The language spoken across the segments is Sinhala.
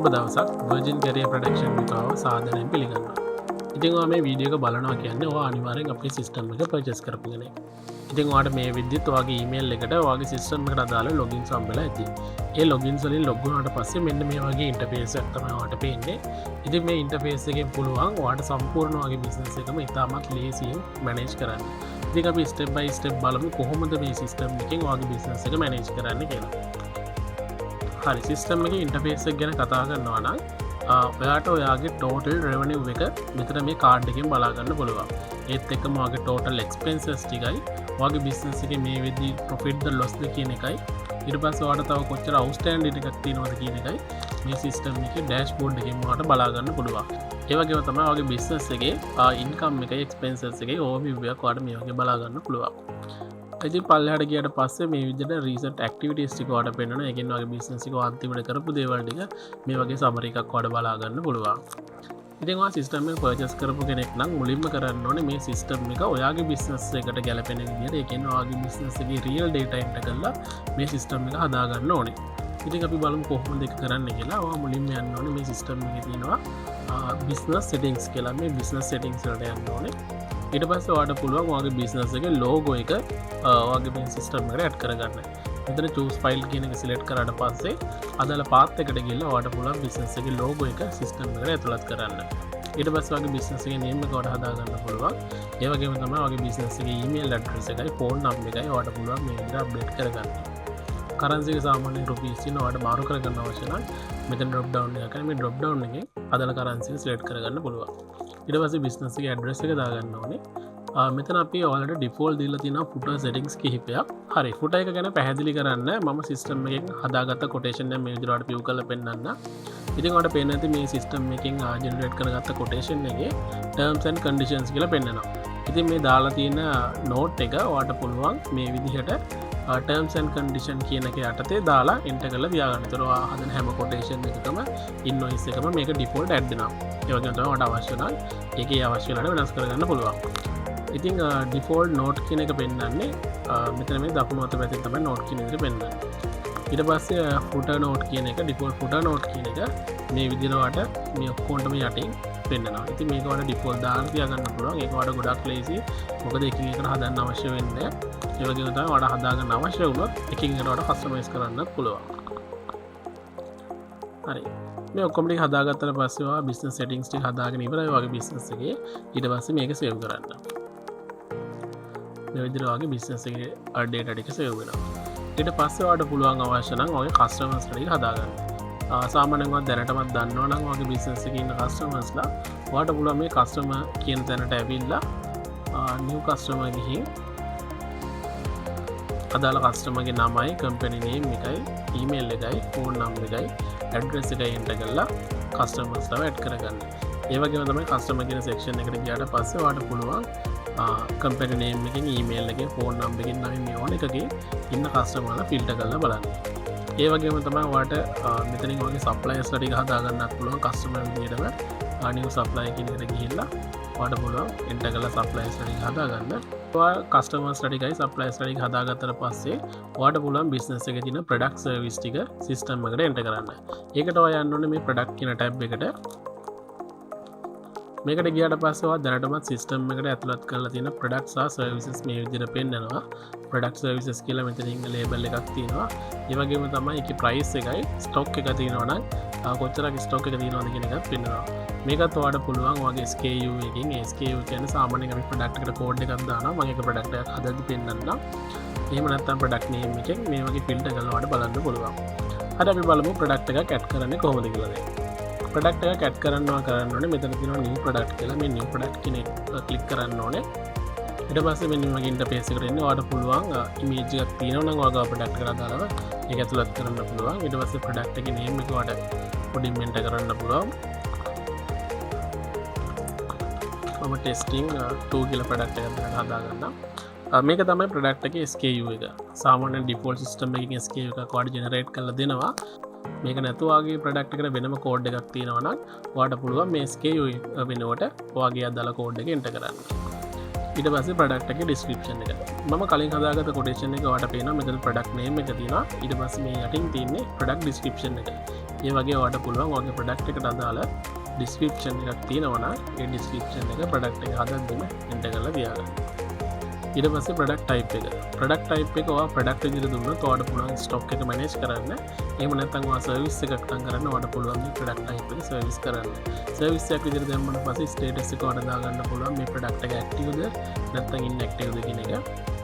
සුබ දවසක් වර්ජින් කැරියර් ප්‍රොඩක්ෂන් විකාව සාදරයෙන් පිළිගන්නවා. ඉතින් ඔයා මේ වීඩියෝ එක බලනවා කියන්නේ ඔයා අනිවාර්යෙන් අපේ සිස්ටම් එක පර්චේස් කරපු කෙනෙක්. ඉතින් ඔයාට මේ විදිහට ඔයාගේ ඊමේල් එකට ඔයාගේ සිස්ටම් එකට අදාළ ලොගින්ස් හම්බෙලා ඇති. ඒ ලොගින්ස් වලින් ලොග් වුණාට පස්සේ මෙන්න මේ වගේ ඉන්ටර්ෆේස් එකක් තමයි ඔයාට පේන්නේ. ඉතින් මේ ඉන්ටර්ෆේස් එකෙන් පුළුවන් ඔයාට සම්පූර්ණ ඔයාගේ බිස්නස් එකම ඉතාමත් ලේසියෙන් මැනේජ් කරන්න. ඉතින් අපි ස්ටෙප් බයි ස්ටෙප් බලමු කොහොමද මේ සිස්ටම් එකෙන් ඔයාගේ බිස්නස් එක මැනේජ් කරන්න කියලා. හරි සිස්ටම් එක ඉන්ටර්ෆේස් එක ගැන කතා කරනවා නම් ඔයාට ඔයාගේ ටෝටල් රෙවනිව් එක මෙතන මේ කාඩ් එකෙන් බලාගන්න පුළුවන්. ඒත් එක්කම ඔයාගේ ටෝටල් එක්ස්පෙන්සස් ටිකයි ඔයාගේ බිස්නස් එකේ මේ වෙද්දී ප්‍රොෆිට් ද ලොස් ද කියන එකයි ඊට පස්සේ ඔයාට තව කොච්චර අවුට්ස්ටෑන්ඩින් එකක් තියෙනවද කියන එකයි මේ සිස්ටම් එකේ ඩෑෂ්බෝඩ් එකෙන් ඔයාට බලාගන්න පුළුවන්. ඒ වගේම තමයි ඔයාගේ බිස්නස් එකේ ඉන්කම් එකයි එක්ස්පෙන්සස් එකයි ඕවර්විව් එකක් ඔයාට මේ වගේ බලාගන්න පුළුවන්. ඉතින් පල්ලෙහාට ගියට පස්සේ මේ විදිහට රීසන්ට් ඇක්ටිවිටීස් ටික ඔයාලට පෙන්වනවා. ඒකෙන් ඔයාගේ බිස්නස් එක අන්තිමට කරපු දේවල් ටික මේ වගේ සමරි එකක් ඔයාලට බලා ගන්න පුළුවන්. ඉතින් ඔයා සිස්ටම් එක පර්චේස් කරපු කෙනෙක් නම් මුලින්ම කරන්න ඕනේ මේ සිස්ටම් එක ඔයාගේ බිස්නස් එකට ගැලපෙන විදිහට ඒ කියන්නේ ඔයාගේ බිස්නස් එකේ රියල් ඩේටා එන්ටර් කරලා මේ සිස්ටම් එක හදා ගන්න ඕනේ. ඉතින් අපි බලමු කොහොමද ඒක කරන්න කියලා. ඔයා මුලින්ම යන්න ඕනේ මේ සිස්ටම් එකේ තියෙනවා බිස්නස් සෙටින්ග්ස් කියලා. මේ බිස්නස් සෙටින්ග්ස් වලට යන්න ඕනේ. ඊට පස්සේ ඔයාට පුළුවන් ඔයාගේ බිස්නස් එකේ ලෝගෝ එක ඔයාගේ මේ සිස්ටම් එකට ඇඩ් කරගන්න. මෙතන choose file කියන එක සිලෙක්ට් කරාට පස්සේ අදාළ පාත් එකට ගිහලා ඔයාට පුළුවන් බිස්නස් එකේ ලෝගෝ එක සිස්ටම් එකට ඇතුළත් කරන්න. ඊට පස්සේ ඔයාගේ බිස්නස් එකේ name එක ඔයාට හදා ගන්න පුළුවන්. ඒ වගේම තමයි ඔයාගේ බිස්නස් එකේ email address එකයි phone number එකයි ඔයාට පුළුවන් මේ විදිහට අප්ඩේට් කරගන්න. කරන්සි එක සාමාන්‍යයෙන් රුපීස් ඉන්න ඔයාට මාරු කරගන්න අවශ්‍ය නම් මෙතන drop down එකක් කරලා මේ drop down එකේ අදාළ කරන්සි එක සිලෙක්ට් කරගන්න පුළුවන්. ඊට පස්සේ බිස්නස් එකේ ඇඩ්‍රස් එක දාගන්න ඕනේ. මෙතන අපි ඔයාලට ඩිෆෝල්ට් දීලා තියෙනවා footer settings කිහිපයක්. හරි footer එක ගැන පැහැදිලි කරන්න මම සිස්ටම් එකෙන් හදාගත්ත කොටේෂන් එක මේ විදිහට ඔයාලට view කරලා පෙන්නන්න. ඉතින් ඔයාලට පේන්නේ නැති මේ සිස්ටම් එකෙන් ජෙනරේට් කරගත්ත කොටේෂන් එකේ terms and conditions කියලා පෙන්නනවා. ඉතින් මේ දාලා තියෙන note එක ඔයාලට පුළුවන් මේ විදිහට terms and condition කියන එක යටතේ දාලා enter කරලා තියාගන්න. ඒතර ඔයා හදන හැම කොටේෂන් එකකම invoice එකම මේක default add වෙනවා. ඒ වගේම තමයි ඔයාලට අවශ්‍ය නම් ඒකේ අවශ්‍ය වෙලාවට වෙනස් කරගන්න පුළුවන්. ඉතින් ඩිෆෝල්ට් නෝට් කියන එක පෙන්වන්නේ මෙතන මේ දකුණු අත පැත්තේ තමයි නෝට් කියන විදිහට පෙන්වන්නේ. ඊට පස්සේ footer note කියන එක ඩිෆෝල්ට් footer note කියන එක මේ විදිහට වට මේ ඔක්කොන්ටම යටින් පෙන්වනවා. ඉතින් මේක වට ඩිෆෝල්ට් දාලා තියාගන්න පුළුවන්. ඒක වට ගොඩක් ලේසි. මොකද එකින් එකට හදන්න අවශ්‍ය වෙන්නේ නැහැ. ඒ වගේම තමයි වට හදාගන්න අවශ්‍ය වුණොත් එකින් එකට වට කස්ටමයිස් කරන්නත් පුළුවන්. හරි. මේ ඔක්කොම ටික හදාගත්තට පස්සේ ඔයා බිස්නස් සෙටින්ග්ස් ටික හදාගෙන ඉවරයි වගේ බිස්නස් එකේ. ඊට පස්සේ මේක සේව් කරන්න. මේ විදිහට ඔයාගේ බිස්නස් එකේ ඩේටා ටික සේව් වෙනවා. ඊට පස්සේ ඔයාලට පුළුවන් අවශ්‍ය නම් ඔයාගේ කස්ටමර්ස් ටික හදාගන්න. සාමාන්‍යයෙන් ඔයා දැනටමත් දන්නවා නම් ඔයාගේ බිස්නස් එකේ ඉන්න කස්ටමර්ස්ලා ඔයාලට පුළුවන් මේ කස්ටමර් කියන තැනට ඇවිල්ලා new customer ගිහින් අදාළ කස්ටමර්ගේ නමයි, කම්පැනි නේම් එකයි, ඊමේල් එකයි, ෆෝන් නම්බර් එකයි, ඇඩ්‍රස් එකයි එන්ටර් කරලා කස්ටමර්ස්ලව ඇඩ් කරගන්න. ඒ වගේම තමයි කස්ටමර් කියන සෙක්ෂන් එකට ගියාට පස්සේ ඔයාලට පුළුවන් කම්පැනි නේම් එකෙන්, ඊමේල් එකෙන්, ෆෝන් නම්බර් එකෙන් නම් මේ ඕන එකකින් ඉන්න කස්ටමර්ලා ෆිල්ටර් කරලා බලන්න. ඒ වගේම තමයි ඔයාලට මෙතනින් ඔයාගේ සප්ලයර්ස්ලා ටික හදා ගන්නත් පුළුවන්. කස්ටමර් විදිහටම new supply කියන එකට ගිහිල්ලා ඔයාලට පුළුවන් එන්ටර් කරලා සප්ලයර්ස්ලා ටික හදා ගන්න. ඔයා කස්ටමර්ස්ලා ටිකයි සප්ලයර්ස්ලා ටික හදාගත්තට පස්සේ ඔයාලට පුළුවන් බිස්නස් එකේ තියෙන ප්‍රොඩක්ට් සර්විස් ටික සිස්ටම් එකට එන්ටර් කරන්න. ඒකට ඔයා යන්න ඕනේ මේ ප්‍රොඩක්ට් කියන ටැබ් එකට. මේකට ගියාට පස්සේ ඔයා දැනටමත් සිස්ටම් එකට ඇතුළත් කරලා තියෙන ප්‍රොඩක්ට් සහ සර්විසස් මේ විදිහට පෙන්නනවා. ප්‍රොඩක්ට් සර්විසස් කියලා මෙතනින් ලේබල් එකක් තියෙනවා. ඒ වගේම තමයි ඒකේ ප්‍රයිස් එකයි ස්ටොක් එක තියෙනවා නම් කොච්චරක් ස්ටොක් එක තියෙනවද කියන එකත් පෙන්නනවා. මේකත් ඔයාලට පුළුවන් ඔයාගේ SKU එකකින් SKU කියන්නේ සාමාන්‍යයෙන් අපි ප්‍රොඩක්ට් එකට කෝඩ් එකක් දානවා. මම ඒක ප්‍රොඩක්ට් එකක් හදද්දි පෙන්නන්නම්. එහෙම නැත්නම් ප්‍රොඩක්ට් නේම් එකෙන් මේ වගේ ෆිල්ටර් කරලා ඔයාලට බලන්න පුළුවන්. හරි අපි බලමු ප්‍රොඩක්ට් එකක් ඇඩ් කරන්නේ කොහොමද කියලා. ප්‍රොඩක්ට් එකක් ඇඩ් කරන්න ඕනේ මෙතන තියෙනවා new product කියලා. මේ new product කියන එක ක්ලික් කරන්න ඕනේ. ඊට පස්සේ මෙන්න මේ ඉන්ටර්ෆේස් එකට එන්න ඔයාලට පුළුවන් ඉමේජ් එකක් තියෙනවා නම් ඔයාගේ ප්‍රොඩක්ට් එකට අදාළව ඒක ඇතුළත් කරන්න පුළුවන්. ඊට පස්සේ ප්‍රොඩක්ට් එකේ නේම් එක ඔයාලට පොඩින් මෙන්ටර් කරන්න පුළුවන්. මම ටෙස්ටිං 2 කියලා ප්‍රොඩක්ට් එකක් හදාගන්නම්. මේක තමයි ප්‍රොඩක්ට් එකේ SKU එක. සාමාන්‍යයෙන් ඩිෆෝල්ට් සිස්ටම් එකකින් SKU එකක් ඔයාලට ජෙනරේට් කරලා දෙනවා. මේක නැතුව ඔයාගේ ප්‍රොඩක්ට් එකට වෙනම කෝඩ් එකක් තියෙනවා නම් ඔයාලට පුළුවන් මේ SKU වෙනුවට ඔයාගේ අදාළ කෝඩ් එක එන්ටර් කරන්න. ඊට පස්සේ ප්‍රොඩක්ට් එකේ ඩිස්ක්‍රිප්ෂන් එක. මම කලින් හදාගත්ත කොටේෂන් එක ඔයාලට පේනවා මෙතන ප්‍රොඩක්ට් නේම් එක තියෙනවා. ඊට පස්සේ මේ යටින් තියෙන්නේ ප්‍රොඩක්ට් ඩිස්ක්‍රිප්ෂන් එක. ඒ වගේ ඔයාලට පුළුවන් ඔයාගේ ප්‍රොඩක්ට් එකට අදාළ ඩිස්ක්‍රිප්ෂන් එකක් තියෙනවා නම් ඒ ඩිස්ක්‍රිප්ෂන් එක ප්‍රොඩක්ට් එක හදද්දිම එන්ටර් කරලා තියාගන්න. ඊට පස්සේ ප්‍රොඩක්ට් ටයිප් එක. ප්‍රොඩක්ට් ටයිප් එක ඔයා ප්‍රොඩක්ට් විදිහට දුන්නොත් ඔයාලට පුළුවන් ස්ටොක් එක මැනේජ් කරන්න. එහෙම නැත්නම් ඔයා සර්විස් එකක් නම් කරන්න ඔයාලට පුළුවන් මේ ප්‍රොඩක්ට් ටයිප් එක සර්විස් කරන්න. සර්විස් එකක් විදිහට දැම්මම පස්සේ ස්ටේටස් එක ඔයාලට දාගන්න පුළුවන් මේ ප්‍රොඩක්ට් එක ඇක්ටිව්ද නැත්නම් ඉන්ඇක්ටිව්ද කියන එක.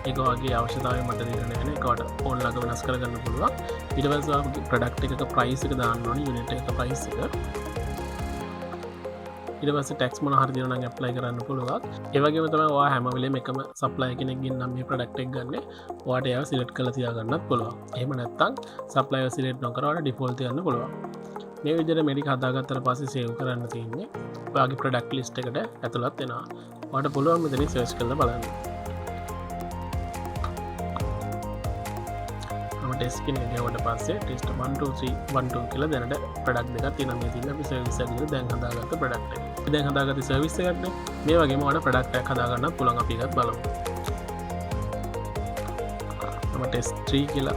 ඒක ඔයාගේ අවශ්‍යතාවය මත දිනන වෙන එක ඔයාලට ඕන්ලක වෙනස් කරගන්න පුළුවන්. ඊට පස්සේ ඔයාගේ ප්‍රොඩක්ට් එකක ප්‍රයිස් එක දාන්න ඕනේ යුනිට් එකක ප්‍රයිස් එක. ඊට පස්සේ ටැක්ස් මොන හරි දෙනවා නම් ඇප්ලයි කරන්න පුළුවන්. ඒ වගේම තමයි ඔයා හැම වෙලේම එකම සප්ලයර් කෙනෙක්ගෙන් නම් මේ ප්‍රොඩක්ට් එක ගන්න. ඔයාට ඒව සිලෙක්ට් කරලා තියාගන්නත් පුළුවන්. එහෙම නැත්නම් සප්ලයර් සිලෙක්ට් නොකර ඔයාලා ඩිෆෝල්ට් තියන්න පුළුවන්. මේ විදිහට මේක හදාගත්තට පස්සේ සේව් කරන්න තියෙන්නේ ඔයාගේ ප්‍රොඩක්ට් ලිස්ට් එකට ඇතුළත් වෙනවා. ඔයාට පුළුවන් මෙතනින් සර්ච් කරලා බලන්න. ටෙස්ට් කෙනෙක් ගියවට පස්සේ ටෙස්ට් 1 2 3 1 2 කියලා දැනට ප්‍රොඩක්ට් දෙකක් තියෙනවා. මේ තියෙන අපි සර්විස් එකක් විදිහට දැන් හදාගත්ත ප්‍රොඩක්ට් එක. අපි දැන් හදාගත්ත සර්විස් එකක්නේ. මේ වගේම ඔයාලට ප්‍රොඩක්ට් එකක් හදාගන්නත් පුළුවන්. අපි එකත් බලමු. මම ටෙස්ට් 3 කියලා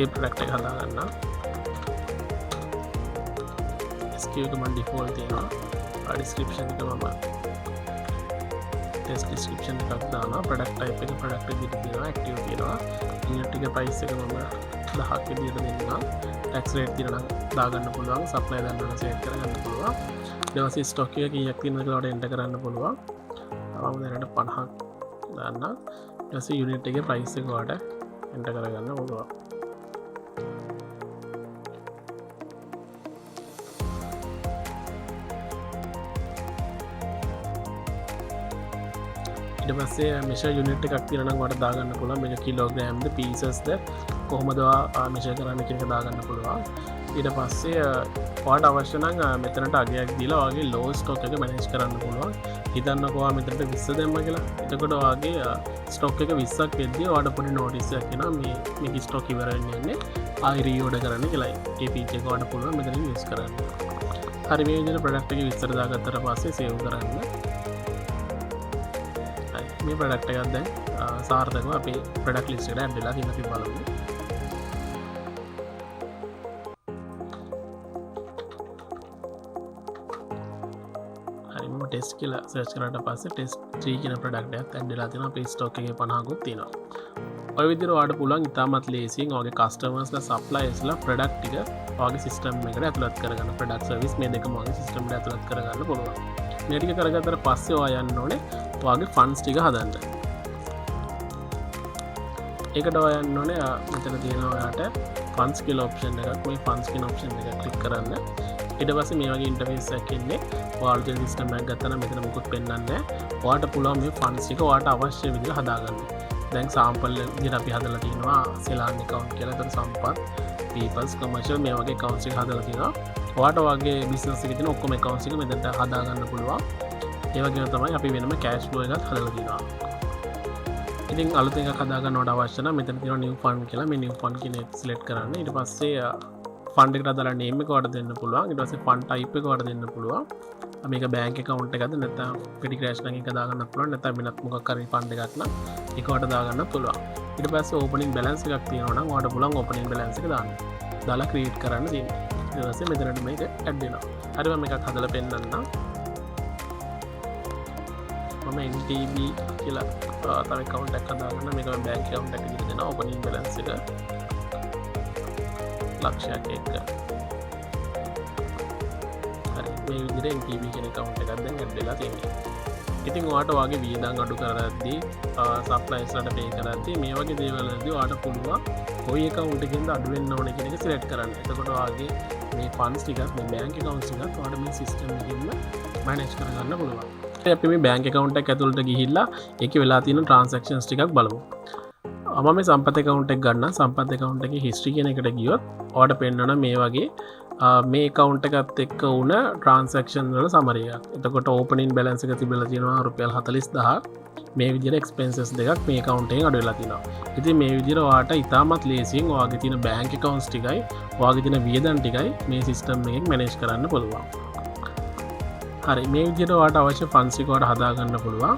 ඒ ප්‍රොඩක්ට් එක හදාගන්න. SKU එක මම ඩිෆෝල්ට් තියනවා. ඩිස්ක්‍රිප්ෂන් එක මම ටෙස්ට් ඩිස්ක්‍රිප්ෂන් එකක් දානවා. ප්‍රොඩක්ට් ටයිප් එක ප්‍රොඩක්ට් විදිහට තියෙනවා. ඇක්ටිව් තියෙනවා. යුනිට් එක ප්‍රයිස් එක මම 10ක් විදිහට දෙන්නම්. ටැක්ස් රේට් තියෙනවා නම් දාගන්න පුළුවන්. සප්ලයි දාන්න සෙට් කරගන්න පුළුවන්. ඊට පස්සේ ස්ටොක් එක කීයක් තියෙනවද කියලා ඔයාලට එන්ටර් කරන්න පුළුවන්. මම දැනට 50ක් දාන්නම්. ඊට පස්සේ යුනිට් එකේ ප්‍රයිස් එක ඔයාලට එන්ටර් කරගන්න පුළුවන්. ඊට පස්සේ මෙෂර් යුනිට් එකක් තියෙනවා නම් ඔයාලට දාගන්න පුළුවන්. මේක කිලෝග්‍රෑම්ද පීසස්ද කොහොමද ඔයා මෙෂර් කරන්න කියන එක දාගන්න පුළුවන්. ඊට පස්සේ ඔයාට අවශ්‍ය නම් මෙතනට අගයක් දීලා ඔයාගේ ලෝ ස්ටොක් එක මැනේජ් කරන්න පුළුවන්. හිතන්නකෝ ඔයා මෙතනට 20 දැම්මා කියලා. එතකොට ඔයාගේ ස්ටොක් එක 20ක් වෙද්දී ඔයාට පොඩි නෝටිස් එකක් එනවා මේක ස්ටොක් ඉවර වෙන්නේ ආයි රීഓඩර් කරන්න කියලා. ඒ ෆීචර් එක ඔයාට පුළුවන් මෙතනින් යූස් කරන්න. හරි මේ විදිහට ප්‍රොඩක්ට් එක විස්තර දාගත්තට පස්සේ සේව් කරන්න. මේ ප්‍රොඩක්ට් එකක් දැන් සාර්ථකව අපේ ප්‍රොඩක්ට් ලිස්ට් එකට ඇඩ් වෙලා තියෙනවා. අපි බලමු. හරි මම ටෙස්ට් කියලා සර්ච් කරාට පස්සේ ටෙස්ට් 3 කියන ප්‍රොඩක්ට් එකක් ඇඩ් වෙලා තියෙනවා. අපේ ස්ටොක් එකේ 50කුත් තියෙනවා. ඔය විදිහට ඔයාලට පුළුවන් ඉතාමත් ලේසියෙන් ඔයාගේ කස්ටමර්ස්ලා සප්ලයර්ස්ලා ප්‍රොඩක්ට් ටික ඔයාගේ සිස්ටම් එකට ඇතුළත් කරගන්න. ප්‍රොඩක්ට් සර්විස් මේ දෙකම ඔයාගේ සිස්ටම් එකට ඇතුළත් කරගන්න පුළුවන්. මේ ටික කරගත්තට පස්සේ ඔයා යන්න ඕනේ ඔයාගේ ෆන්ඩ්ස් ටික හදන්න. ඒකට ඔයා යන්න ඕනේ මෙතන තියෙනවා ඔයාට ෆන්ඩ්ස් කියලා ඔප්ෂන් එකක්. මේ ෆන්ඩ්ස් කියන ඔප්ෂන් එක ක්ලික් කරන්න. ඊට පස්සේ මේ වගේ ඉන්ටර්ෆේස් එකක් එන්නේ. ඔයාලට සිස්ටම් එකක් ගත්තා නම් මෙතන මොකුත් පෙන්වන්නේ නැහැ. ඔයාට පුළුවන් මේ ෆන්ඩ්ස් ටික ඔයාට අවශ්‍ය විදිහට හදාගන්න. දැන් සාම්පල් විදිහට අපි හදලා තියෙනවා සෙලාන් account කියලා. එතන සම්පත්, people's, commercial මේ වගේ accounts එක හදලා තියෙනවා. ඔයාට ඔයාගේ business එකේ තියෙන ඔක්කොම accounts එක මෙතනට හදාගන්න පුළුවන්. ඒ වගේම තමයි අපි වෙනම cash flow එකක් හදලා තියෙනවා. ඉතින් අලුතෙන් එකක් හදාගන්න ඔයාලට අවශ්‍ය නම් මෙතන තියෙනවා new fund කියලා. මේ new fund කියන එක select කරන්න. ඊට පස්සේ fund එකට අදාළ name එක ඔයාලට දෙන්න පුළුවන්. ඊට පස්සේ fund type එක ඔයාලට දෙන්න පුළුවන්. මේක bank account එකක්ද නැත්නම් petty cash නම් එක දාගන්නත් පුළුවන්. නැත්නම් වෙනත් මොකක් හරි fund එකක් නම් ඒක ඔයාලට දාගන්නත් පුළුවන්. ඊට පස්සේ opening balance එකක් තියෙනවා නම් ඔයාලට පුළුවන් opening balance එක දාන්න. දාලා create කරන්න තියෙනවා. ඊට පස්සේ මෙතනට මේක add වෙනවා. හරි මම එකක් හදලා පෙන්නන්නම්. මම NTB කියලා තව account එකක් හදාගන්න. මේක මම bank account එකක් විදිහට දෙනවා. opening balance එක ලක්ෂයක් එක්ක. හරි මේ විදිහට NTB කියන account එකක් දැන් add වෙලා තියෙනවා. ඉතින් ඔයාට ඔයාගේ වියදම් අඩු කරද්දී සප්ලයර්ස්ලාට පේ කරද්දී මේ වගේ දේවල් වලදී ඔයාට පුළුවන් කොයි account එකකින්ද අඩු වෙන්න ඕනේ කියන එක select කරන්න. එතකොට ඔයාගේ මේ funds ටිකක් මේ bank accounts ටිකක් ඔයාට මේ system එකකින්ම manage කරගන්න පුළුවන්. අපි මේ bank account එක ඇතුළට ගිහිල්ලා ඒකේ වෙලා තියෙන transactions ටිකක් බලමු. මම මේ සම්පත් account එක ගන්න. සම්පත් account එකේ history කියන එකට ගියොත් ඔයාට පෙන්වන මේ වගේ මේ account එකත් එක්ක වුණ transaction වල summary එකක්. එතකොට opening balance එක තිබිලා තියෙනවා රුපියල් 40000. මේ විදිහට expenses දෙකක් මේ account එකෙන් අඩු වෙලා තියෙනවා. ඉතින් මේ විදිහට ඔයාට ඉතාමත් ලේසියෙන් ඔයාගේ තියෙන bank accounts ටිකයි ඔයාගේ තියෙන වියදම් ටිකයි මේ system එකෙන් manage කරන්න පුළුවන්. හරි මේ විදිහට ඔයාට අවශ්‍ය funds එක ඔයාට හදා ගන්න පුළුවන්.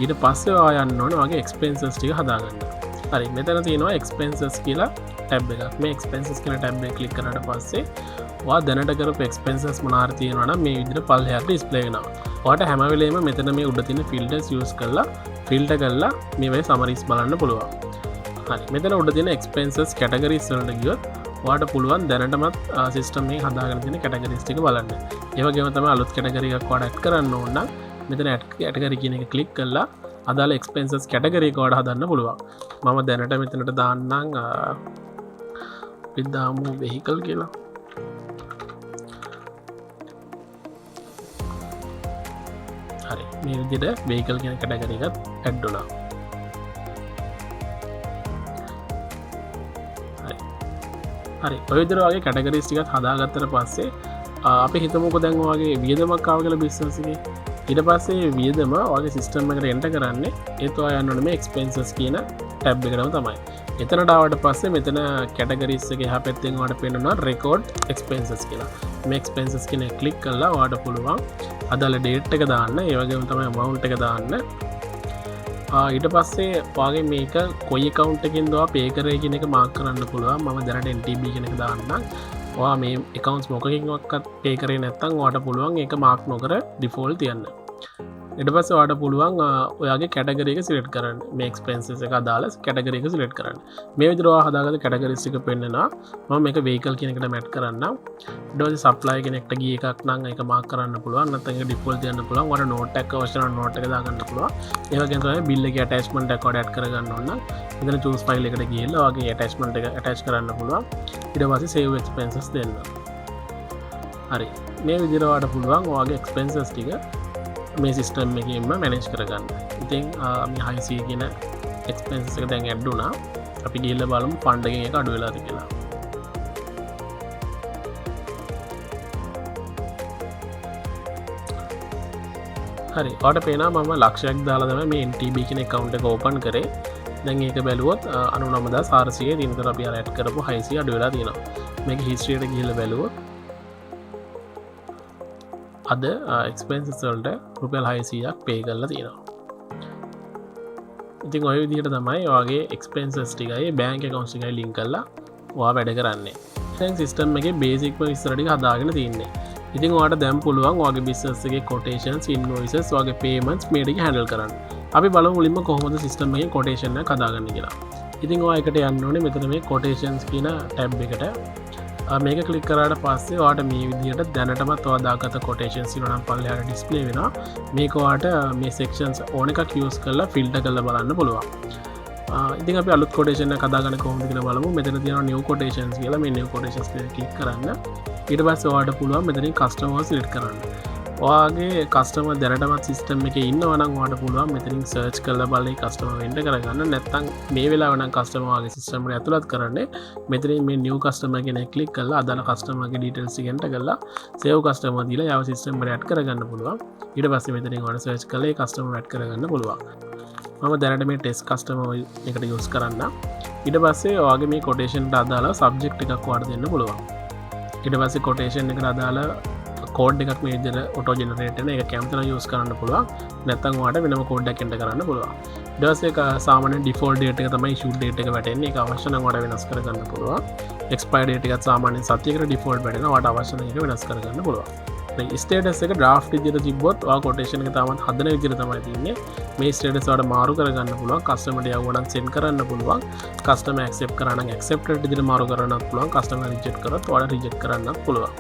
ඊට පස්සේ ඔයා යන්න ඕනේ වගේ එක්ස්පෙන්සස් ටික හදාගන්න. හරි මෙතන තියෙනවා එක්ස්පෙන්සස් කියලා ටැබ් එකක්. මේ එක්ස්පෙන්සස් කියලා ටැබ් එක ක්ලික් කරාට පස්සේ ඔයා දැනට කරපු එක්ස්පෙන්සස් මොනාර තියෙනවා නම් මේ විදිහට පල්ලෙහාට ඩිස්ප්ලේ වෙනවා. ඔයාට හැම වෙලේම මෙතන මේ උඩ තියෙන ෆිල්ටර්ස් යූස් කරලා ෆිල්ටර් කරලා මේ වගේ සමරිස් බලන්න පුළුවන්. හරි මෙතන උඩ තියෙන එක්ස්පෙන්සස් කැටගරිස් වලට ගියොත් ඔයාට පුළුවන් දැනටමත් සිස්ටම් එකේ හදාගෙන තියෙන කැටගරිස් ටික බලන්න. ඒ වගේම තමයි අලුත් කැටගරි එකක් ඔයාට ඇඩ් කරන්න ඕන නම් මෙතන ඇඩ් කැටගරි කියන එක ක්ලික් කරලා අදාළ එක්ස්පෙන්සස් කැටගරි එක ඔයාට හදන්න පුළුවන්. මම දැනට මෙතනට දාන්නම් අපි දාමු vehicle කියලා. හරි මේ විදිහට vehicle කියන කැටගරි එකත් ඇඩ් වුණා. හරි ඔය විදිහට වගේ කැටගරිස් ටිකක් හදාගත්තට පස්සේ අපි හිතමුකෝ දැන් ඔයගේ වියදමක් ආව කියලා බිස්නස් එකේ. ඊට පස්සේ වියදම ඔයගේ සිස්ටම් එකට එන්ටර් කරන්නේ ඒත් ඔයා යන්න ඕනේ මේ එක්ස්පෙන්සස් කියන ටැබ් එකටම තමයි. එතනට ආවට පස්සේ මෙතන කැටගරිස් එකේ එහා පැත්තෙන් ඔයාලට පේනවා රෙකෝඩ් එක්ස්පෙන්සස් කියලා. මේ එක්ස්පෙන්සස් කියන එක ක්ලික් කරලා ඔයාලට පුළුවන් අදාළ ඩේට් එක දාන්න. ඒ වගේම තමයි amount එක දාන්න. ඊට පස්සේ ඔයාගේ මේක කොයි account එකකින්ද ඔයා pay කරේ කියන එක මාක් කරන්න පුළුවන්. මම දැනට NTB කියන එක දාන්නම්. ඔයා මේ accounts මොකකින්වත් pay කරේ නැත්නම් ඔයාට පුළුවන් ඒක මාක් නොකර default තියන්න. ඊට පස්සේ ඔයාට පුළුවන් ඔයාගේ කැටගරි එක සිලෙක්ට් කරන්න. මේ එක්ස්පෙන්සස් එක අදාළ කැටගරි එක සිලෙක්ට් කරන්න. මේ විදිහට ඔයා හදාගත්ත කැටගරිස් ටික පෙන්නනවා. මම මේක vehicle කියන එකට මැට් කරන්නම්. ඊට පස්සේ supply කෙනෙක්ට ගිය එකක් නම් ඒක මාක් කරන්න පුළුවන්. නැත්නම් ඒක default තියන්න පුළුවන්. ඔයාට note එකක් අවශ්‍ය නම් note එක දාගන්න පුළුවන්. ඒ වගේම තමයි bill එකේ attachment එකක් ඔයාට add කරගන්න ඕන නම් මෙතන choose file එකට ගිහලා ඔයාගේ attachment එක attach කරන්න පුළුවන්. ඊට පස්සේ save expenses දෙන්න. හරි මේ විදිහට ඔයාට පුළුවන් ඔයාගේ expenses ටික මේ සිස්ටම් එකෙන්ම මැනේජ් කරගන්න. ඉතින් මේ HiC කියන එක්ස්පෙන්සස් එක දැන් ඇඩ් වුණා. අපි ගිහිල්ලා බලමු ෆන්ඩ් එකෙන් එක අඩු වෙලාද කියලා. හරි ඔයාලට පේනවා මම ලක්ෂයක් දාලා තමයි මේ NTB කියන account එක ඕපන් කරේ. දැන් ඒක බැලුවොත් 99400 දිනතර අපි අර ඇඩ් කරපු HiC අඩු වෙලා තියෙනවා. මේක history එකට ගිහිල්ලා බැලුවොත් අද එක්ස්පෙන්සස් වලට රුපියල් 600ක් පේ කරලා තියෙනවා. ඉතින් ඔය විදිහට තමයි ඔයාගේ එක්ස්පෙන්සස් ටිකයි බැංක් account ටිකයි link කරලා ඔයා වැඩ කරන්නේ. දැන් සිස්ටම් එකේ බේසික්ම විස්තර ටික හදාගෙන තියෙන්නේ. ඉතින් ඔයාට දැන් පුළුවන් ඔයාගේ බිස්නස් එකේ quotations, invoices, ඔයාගේ payments මේ ටික handle කරන්න. අපි බලමු මුලින්ම කොහොමද සිස්ටම් එකේ quotation එක හදාගන්නේ කියලා. ඉතින් ඔයා එකට යන්න ඕනේ මෙතන මේ quotations කියන ටැබ් එකට. මේක ක්ලික් කරාට පස්සේ ඔයාට මේ විදිහට දැනටමත් ඔයා දාගත්ත quotations ඉරනම් පල්ලෙහාට ඩිස්ප්ලේ වෙනවා. මේක ඔයාට මේ sections ඕන එකක් යූස් කරලා ෆිල්ටර් කරලා බලන්න පුළුවන්. ඉතින් අපි අලුත් quotation එකක් හදාගන්න කොහොමද කියලා බලමු. මෙතන තියෙනවා new quotations කියලා. මේ new quotations එක ක්ලික් කරන්න. ඊට පස්සේ ඔයාට පුළුවන් මෙතනින් customer select කරන්න. ඔයාගේ කස්ටමර් දැනටමත් සිස්ටම් එකේ ඉන්නවා නම් ඔයාට පුළුවන් මෙතනින් සර්ච් කරලා බලලා ඒ කස්ටමර් වෙන්න කරගන්න. නැත්නම් මේ වෙලාව නම් කස්ටමර් ඔයාගේ සිස්ටම් එකට ඇතුළත් කරන්නේ මෙතනින් මේ new customer කියන එක ක්ලික් කරලා අදාළ කස්ටමර්ගේ details ටික එන්ටර් කරලා save customer දීලා යාව සිස්ටම් එකට ඇඩ් කරගන්න පුළුවන්. ඊට පස්සේ මෙතනින් ඔයාලා සර්ච් කරලා ඒ කස්ටමර් ඇඩ් කරගන්න පුළුවන්. මම දැනට මේ test customer එකට යූස් කරන්න. ඊට පස්සේ ඔයාගේ මේ quotation එකට අදාළ subject එකක් ඔයාලට දෙන්න පුළුවන්. ඊට පස්සේ quotation එකට අදාළ කෝඩ් එකක් මේ විදිහට auto generate වෙන එක කැමති නම් යූස් කරන්න පුළුවන්. නැත්නම් ඔයාලට වෙනම කෝඩ් එකක් එන්ටර් කරන්න පුළුවන්. ඊට පස්සේ ඒක සාමාන්‍ය default date එක තමයි issue date එක වැටෙන්නේ. ඒක අවශ්‍ය නම් ඔයාලට වෙනස් කරගන්න පුළුවන්. expire date එකත් සාමාන්‍යයෙන් සතියකට default වැටෙනවා. ඔයාලට අවශ්‍ය නම් ඒක වෙනස් කරගන්න පුළුවන්. මේ status එක draft විදිහට තිබ්බොත් ඔයා quotation එක තාමත් හදන විදිහට තමයි තියෙන්නේ. මේ status වලට මාරු කරගන්න පුළුවන්. customer ට යවුවා නම් send කරන්න පුළුවන්. customer accept කරා නම් accepted විදිහට මාරු කරන්නත් පුළුවන්. customer reject කරොත් ඔයාලට reject කරන්නත් පුළුවන්.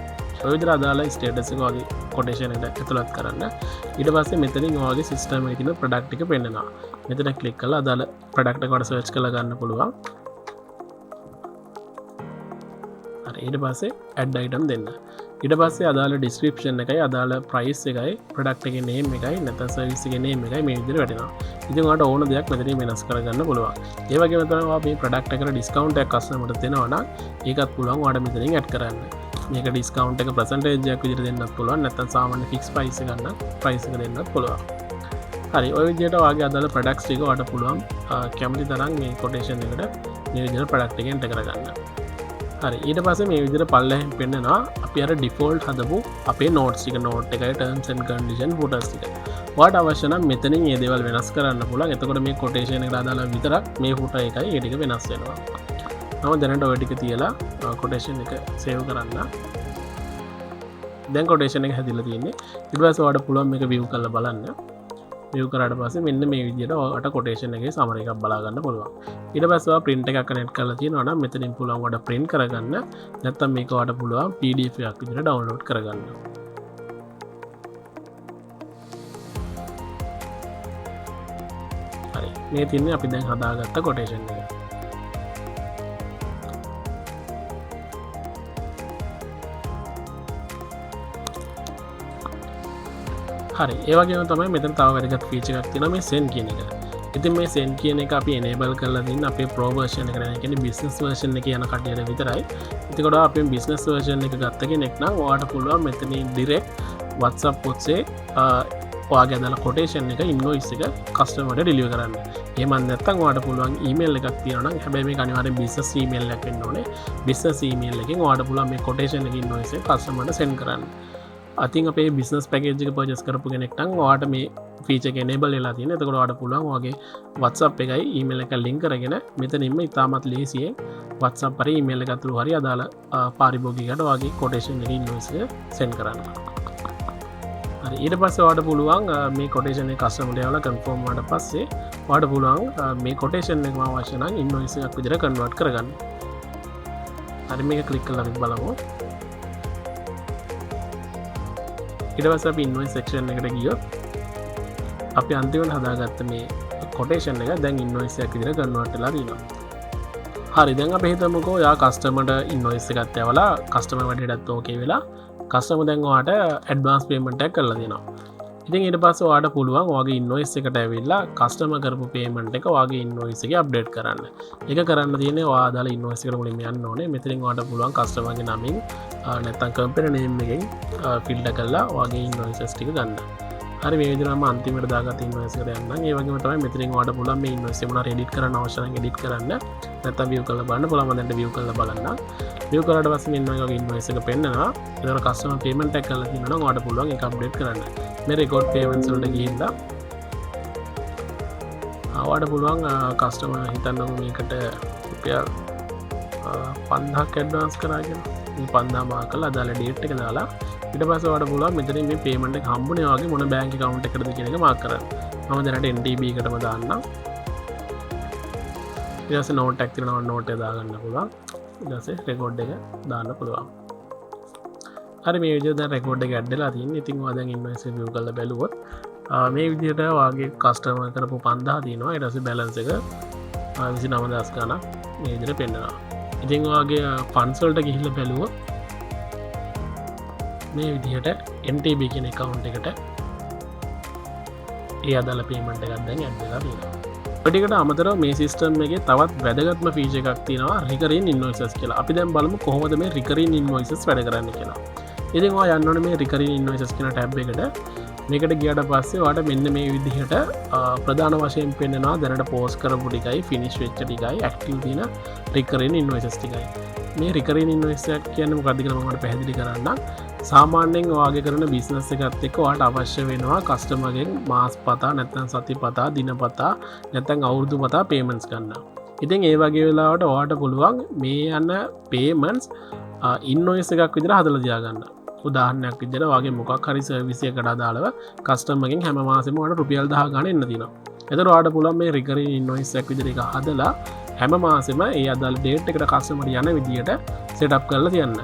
ඔය විදිහට අදාළ ස්ටේටස් එක වගේ quotation එකට ඇතුළත් කරන්න. ඊට පස්සේ මෙතනින් ඔයාගේ සිස්ටම් එකේ තියෙන ප්‍රොඩක්ට් එක පෙන්නනවා. මෙතන ක්ලික් කරලා අදාළ ප්‍රොඩක්ට් එක වල සර්ච් කරලා ගන්න පුළුවන්. හරි ඊට පස්සේ add item දෙන්න. ඊට පස්සේ අදාළ description එකයි අදාළ price එකයි ප්‍රොඩක්ට් එකේ name එකයි නැත්නම් service එකේ name එකයි මේ විදිහට වැටෙනවා. ඉතින් ඔයාලට ඕන දෙයක් මෙතනින් වෙනස් කරගන්න පුළුවන්. ඒ වගේම තමයි ඔයා මේ ප්‍රොඩක්ට් එකට ඩිස්කවුන්ට් එකක් කස්ටමර්ට දෙනවා නම් ඒකත් පුළුවන් ඔයාලට මෙතනින් add කරන්න. මේක ඩිස්කවුන්ට් එක percentage එකක් විදිහට දෙන්නත් පුළුවන්. නැත්නම් සාමාන්‍ය fixed price එක ගන්න price එක දෙන්නත් පුළුවන්. හරි ඔය විදිහට ඔයාගේ අදාළ products ටික ඔයාලට පුළුවන් කැමති තරම් මේ quotation එකට මේ විදිහට product එක enter කරගන්න. හරි ඊට පස්සේ මේ විදිහට පල්ලෙහෙන් පෙන්නනවා අපි අර default හදපු අපේ notes ටික note එකයි terms and condition footers ටික. වාට අවශ්‍ය නම් මෙතනින් ඒ දේවල් වෙනස් කරන්න පුළුවන්. එතකොට මේ කොටේෂන් එකට අදාළ විතරක් මේ ෆුටර් එකයි ඒ ටික වෙනස් වෙනවා. මම දැනට ඔය ටික තියලා කොටේෂන් එක සේව් කරන්න. දැන් කොටේෂන් එක හැදිලා තියෙන්නේ. ඊට පස්සේ ඔයාලට පුළුවන් මේක view කරලා බලන්න. view කරාට පස්සේ මෙන්න මේ විදිහට ඔයාලට කොටේෂන් එකේ සමරි එකක් බලා ගන්න පුළුවන්. ඊට පස්සේ ඔයා print එකක් කනෙක්ට් කරලා තියෙනවා නම් මෙතනින් පුළුවන් ඔයාලට print කරගන්න. නැත්නම් මේක ඔයාලට පුළුවන් PDF එකක් විදිහට download කරගන්න. හරි. මේ තියන්නේ අපි දැන් හදාගත්ත කොටේෂන් එක. හරි ඒවගේ තමයි මෙතන තව වැදගත් ෆීචර් එකක් තියෙනවා මේ send කියන එක. ඉතින් මේ send කියන එක අපි enable කරලා දින්න අපේ pro version එක නේ කියන්නේ business version එකේ යන කටියට විතරයි. එතකොට අපි business version එක ගත්ත කෙනෙක් නම් ඔයාලට පුළුවන් මෙතනින් direct WhatsApp ඔස්සේ ඔයාගේ අදාළ quotation එක invoice එක customer ට deliver කරන්න. එහෙම නැත්නම් ඔයාලට පුළුවන් email එකක් තියෙනවා නම් හැබැයි මේක අනිවාර්යෙන් business email එකක් වෙන්න ඕනේ. business email එකෙන් ඔයාලට පුළුවන් මේ quotation එක invoice එක customer ට send කරන්න. අතින් අපේ බිස්නස් පැකේජ් එක පර්චේස් කරපු කෙනෙක් නම් ඔයාට මේ ෆීචර් එක enable වෙලා තියෙන. එතකොට ඔයාට පුළුවන් ඔයාගේ WhatsApp එකයි email එක link කරගෙන මෙතනින්ම ඉතාමත් ලේසියෙන් WhatsApp හරි email එක through හරි අදාළ පාරිභෝගිකයට ඔයාගේ quotation එක invoice එක send කරන්න. හරි ඊට පස්සේ ඔයාට පුළුවන් මේ quotation එක customer ට confirm වුණාට පස්සේ ඔයාට පුළුවන් මේ quotation එකම අවශ්‍ය නම් invoice එකක් විදිහට convert කරගන්න. හරි මේක click කරලා අපි බලමු. ඊට පස්සේ අපි invoice section එකට ගියොත් අපි අන්තිමට හදාගත්ත මේ quotation එක දැන් invoice එකක් විදිහට convert වෙලා තියෙනවා. හරි දැන් අපි හිතමුකෝ යා customer ට invoice එකක් ඇවලා customer වැඩේටත් okay වෙලා customer දැන් ඔයාට advance payment එකක් කරලා දෙනවා. ඉතින් ඊට පස්සේ ඔයාට පුළුවන් ඔයාගේ invoice එකට ඇවිල්ලා customer කරපු payment එක ඔයාගේ invoice එකේ update කරන්න. ඒක කරන්න තියෙන්නේ ඔයා දාලා invoice එකට මුලින්ම යන්න ඕනේ. මෙතනින් ඔයාට පුළුවන් customer ගේ නමින් නැත්නම් company name එකෙන් filter කරලා ඔයාගේ invoices ටික ගන්න. හරි මේ විදිහටම අන්තිමට දාගත්ත invoice එකට යන්න. ඒ වගේම තමයි මෙතනින් ඔයාට පුළුවන් මේ invoice එක මොනවා edit කරන්න අවශ්‍ය නම් edit කරන්න. නැත්නම් view කරලා බලන්න පුළුවන්. මම දැන් view කරලා බලන්න. view කරාට පස්සේ මෙන්න ඔයගේ invoice එක පෙන්නනවා. ඒතර customer payment එක කරලා තියෙනවා නම් ඔයාට පුළුවන් ඒක update කරන්න. මේ record payments වලට ගිහිල්ලා ඔයාට පුළුවන් customer හිතන්නකො මේකට රුපියල් 5000ක් advance කරා කියලා. මේ 5000 මාක් කරලා අදාළ date එක දාලා ඊට පස්සේ ඔයාට පුළුවන් මෙතනින් මේ payment එක හම්බුනේ වගේ මොන bank account එකකටද කියන එක මාක් කරන්න. මම දැනට NTB එකටම දාන්නම්. ඊට පස්සේ note එකක් තියෙනවා note එක දාගන්න පුළුවන්. ඊට පස්සේ record එක දාන්න පුළුවන්. හරි මේ විදිහට දැන් record එක add වෙලා තියෙනවා. ඉතින් ඔයා දැන් invoice එක view කරලා බැලුවොත් මේ විදිහට ඔයාගේ customer කරපු 5000 තියෙනවා. ඊට පස්සේ balance එක 29000 ගණන් මේ විදිහට පෙන්නනවා. ඉතින් ඔයාගේ funds වලට ගිහිල්ලා බැලුවොත් මේ විදිහට NTB කියන account එකට ඒ අදාළ payment එකක් දැන් add වෙලා තියෙනවා. ඔය ටිකට අමතරව මේ system එකේ තවත් වැදගත්ම feature එකක් තියෙනවා recurring invoices කියලා. අපි දැන් බලමු කොහොමද මේ recurring invoices වැඩ කරන්නේ කියලා. ඉතින් ඔයා යන්න ඕනේ මේ recurring invoices කියන tab එකට. මේකට ගියාට පස්සේ ඔයාට මෙන්න මේ විදිහට ප්‍රධාන වශයෙන් පෙන්නනවා දැනට post කරපු ටිකයි finish වෙච්ච ටිකයි active තියෙන recurring invoices ටිකයි. මේ recurring invoice එක කියන්නේ මොකක්ද කියලා මම ඔයාලට පැහැදිලි කරන්නම්. සාමාන්‍යයෙන් ඔයාගේ කරන business එකත් එක්ක ඔයාට අවශ්‍ය වෙනවා customer ගෙන් මාස පතා නැත්නම් සති පතා දින පතා නැත්නම් අවුරුදු පතා payments ගන්න. ඉතින් ඒ වගේ වෙලාවට ඔයාට පුළුවන් මේ යන payments invoice එකක් විදිහට හදලා තියාගන්න. උදාහරණයක් විදිහට ඔයාගේ මොකක් හරි සර්විස් එකකට අදාළව customer ගෙන් හැම මාසෙම ඔයාලට රුපියල් 10 ගන්න එන්න තියෙනවා. එතකොට ඔයාට පුළුවන් මේ recurring invoice එකක් විදිහට එක හදලා හැම මාසෙම ඒ අදාළ date එකට customer යන විදිහට setup කරලා තියන්න.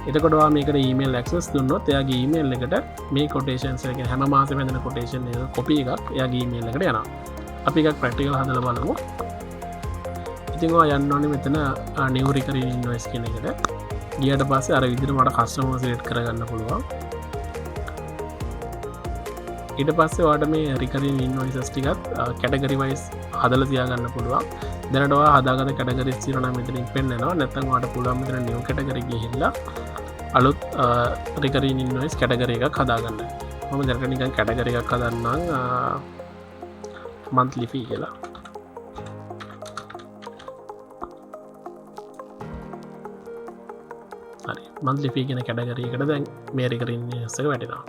එතකොට ඔයා මේකට email access දුන්නොත් එයාගේ email එකට මේ quotations එක හැම මාසෙම එන quotation එක copy එකක් එයාගේ email එකට යනවා. අපි එකක් practical හදලා බලමු. ඉතින් ඔයා යන්න ඕනේ මෙතන new recurring invoice කියන එකට. ගියට පස්සේ අර විදිහට මට customer select කරගන්න පුළුවන්. ඊට පස්සේ ඔයාට මේ recurring invoices ටිකත් category wise හදලා තියාගන්න පුළුවන්. දැනට ඔයා හදාගත්ත categories තියෙනවා නම් මෙතනින් පෙන්නනවා. නැත්නම් ඔයාට පුළුවන් මෙතන new category ගිහිල්ලා අලුත් recurring invoice category එකක් හදාගන්න. මම දැනට නිකන් category එකක් හදන්නම් monthly fee කියලා. හරි monthly fee කියන category එකට දැන් මේ recurring invoice එක වැටෙනවා.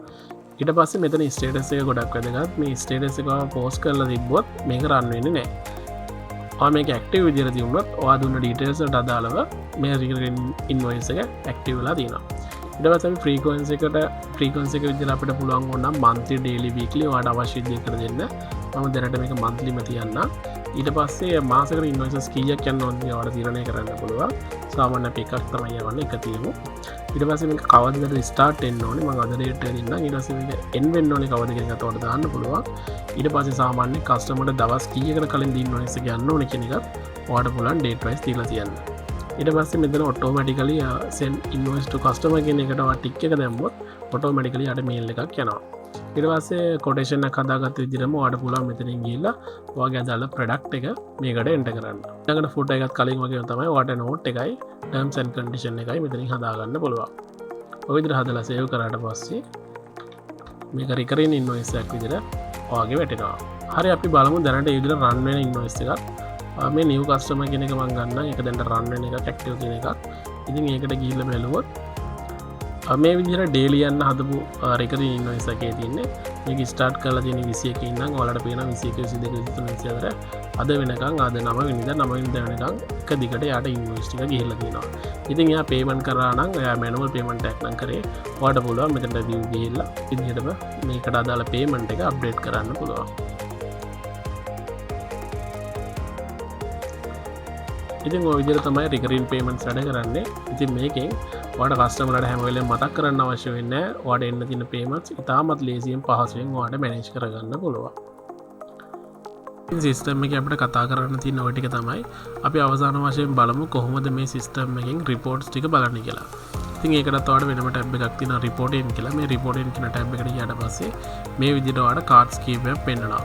ඊට පස්සේ මෙතන ස්ටේටස් එක ගොඩක් වැදගත්. මේ ස්ටේටස් එක පෝස්ට් කරලා තිබ්බොත් මේක රන් වෙන්නේ නැහැ. මේක ඇක්ටිව් විදිහට තියුණොත් ඔයා දුන්න ඩීටේල්ස් වලට අදාළව මේ රිකරින් ඉන්වොයිස් එක ඇක්ටිව් වෙලා තියෙනවා. ඊට පස්සේ අපි ෆ්‍රීකවන්සි එක විදිහට අපිට පුළුවන් වුණා monthly daily weekly ඔයාට අවශ්‍ය විදිහට දෙන්න. මම දැනට මේක monthlyම තියන්න. ඊට පස්සේ මාසෙකට ඉන්වොයිසස් කීයක් යන්න ඕනද ඔයාට තීරණය කරන්න පුළුවන්. සාමාන්‍ය අපි එකක් තමයි යවන්නේ එක තියමු. ඊට පස්සේ මේක කවදද ස්ටාර්ට් වෙන්න ඕනේ මම අද ඩේට් එක දෙන්නම්. ඊට පස්සේ මේක එන්ඩ් වෙන්න ඕනේ කවද කියන එක උඩට දාන්න පුළුවන්. ඊට පස්සේ සාමාන්‍ය කස්ටමර්ට දවස් කීයකට කලින් දී ඉන්වොයිස් එක යන්න ඕනේ කියන එකත් ඔයාට පුළුවන් ඩේට් වයිස් තියලා තියන්න. ඊට පස්සේ මෙතන automatically send invoice to customer කියන එකට ඔයා ටික් එක දැම්මොත් ඔටෝමැටිකලි යට මේල් එකක් යනවා. ඊට පස්සේ කොටේෂන් එක හදාගත්ත විදිහටම ඔයාට පුළුවන් මෙතනින් ගිහිල්ලා ඔයාගේ අදාළ ප්‍රොඩක්ට් එක මේකට එන්ටර් කරන්න. ඊළඟට ෆොටෝ එකත් කලින් වගේම තමයි ඔයාට නෝට් එකයි terms and condition එකයි මෙතනින් හදාගන්න පුළුවන්. ඔය විදිහට හදලා සේව් කරාට පස්සේ මේක රිකරින් ඉන්වොයිස් එකක් විදිහට ඔයාගේ වැටෙනවා. හරි අපි බලමු දැනට මේ විදිහට රන් වෙන ඉන්වොයිස් එකක්. මේ නිව් කස්ටමර් කියන එක මම ගන්නම්. ඒක දැන් රන් වෙන එකක් ඇක්ටිව් කියන එකක්. ඉතින් ඒකට ගිහිල්ලා බලුවොත් මේ විදිහට ඩේලි යන්න හදපු රිකරින් ඉන්වොයිස් එකේ තියෙන්නේ මේක ස්ටාර්ට් කරලා තියෙන 21 ඉඳන් ඔයාලට පේනවා 21 22 23 24 අද වෙනකන් අද 9 වෙනිදා 9 වෙනිදා වෙනකන් එක දිගට යාට ඉන්වොයිස් ටික ගිහිල්ලා තියෙනවා. ඉතින් එයා පේමන්ට් කරා නම් එයා මැනුවල් පේමන්ට් එකක් නම් කරේ ඔයාලට පුළුවන් මෙතනට view ගිහිල්ලා ඉදිරියටම මේකට අදාළ පේමන්ට් එක අප්ඩේට් කරන්න පුළුවන්. ඉතින් ඔය විදිහට තමයි රිකරින් පේමන්ට්ස් වැඩ කරන්නේ. ඉතින් මේකෙන් ඔයාලට කස්ටමර්ලාට හැම වෙලේම මතක් කරන්න අවශ්‍ය වෙන්නේ නැහැ. ඔයාලට එන්න තියෙන පේමන්ට්ස් ඉතාමත් ලේසියෙන් පහසුවෙන් ඔයාලට මැනේජ් කරගන්න පුළුවන්. ඉතින් සිස්ටම් එකේ අපිට කතා කරන්න තියෙන ඔය ටික තමයි අපි අවසාන වශයෙන් බලමු කොහොමද මේ සිස්ටම් එකෙන් රිපෝට්ස් ටික බලන්නේ කියලා. ඉතින් ඒකටත් ඔයාලට වෙනම ටැබ් එකක් තියෙනවා රිපෝටින් කියලා. මේ රිපෝටින් කියන ටැබ් එකට ගියාට පස්සේ මේ විදිහට ඔයාලට කාඩ්ස් කීපයක් පෙන්නනවා.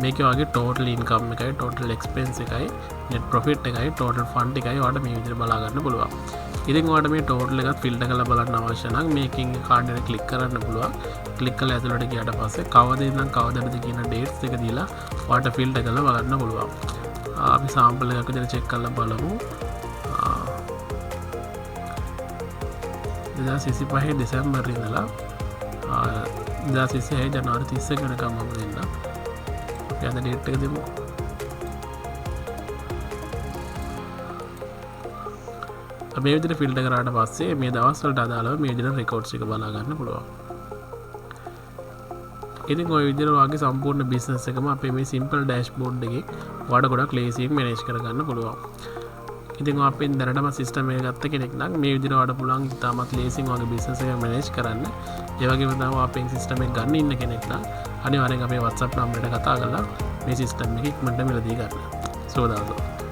මේක වගේ ටෝටල් ඉන්කම් එකයි ටෝටල් එක්ස්පෙන්ස් එකයි net profit එකයි ටෝටල් ෆන්ඩ් එකයි ඔයාලට මේ විදිහට බලා ගන්න පුළුවන්. ඉතින් ඔයාලට මේ ටෝටල් එකත් ෆිල්ටර් කරලා බලන්න අවශ්‍ය නම් මේකෙන් කාඩ් එක ක්ලික් කරන්න පුළුවන්. ක්ලික් කරලා ඇතුළට ගියාට පස්සේ කවද ඉඳන් කවදද කියන ඩේට්ස් එක දීලා ඔයාලට ෆිල්ටර් කරලා බලන්න පුළුවන්. අපි සාම්පල් එකක් විදිහට චෙක් කරලා බලමු. 2025 දෙසැම්බර් ඉඳලා 2026 ජනවාරි 30 වෙනිදා මම දෙන්නම්. අපි අද ඩේට් එක දෙමු. මේ විදිහට ෆිල්ටර් කරාට පස්සේ මේ දවස් වලට අදාළව මේ විදිහට රෙකෝඩ්ස් එක බලා ගන්න පුළුවන්. ඉතින් ඔය විදිහට ඔයාගේ සම්පූර්ණ බිස්නස් එකම අපේ මේ සිම්පල් ඩෑෂ්බෝඩ් එකේ ඔයාලට ගොඩක් ලේසියෙන් මැනේජ් කරගන්න පුළුවන්. ඉතින් අපෙන් දැනටම සිස්ටම් එක ගත්ත කෙනෙක් නම් මේ විදිහට ඔයාලට පුළුවන් ඉතාමත් ලේසියෙන් ඔයාගේ බිස්නස් එක මැනේජ් කරන්න. ඒ වගේම තමයි අපෙන් සිස්ටම් එක ගන්න ඉන්න කෙනෙක් නම් අනිවාර්යෙන් අපේ WhatsApp නම්බරයට කතා කරලා මේ සිස්ටම් එක ඉක්මනට මිලදී ගන්න. සුබ දවසක්.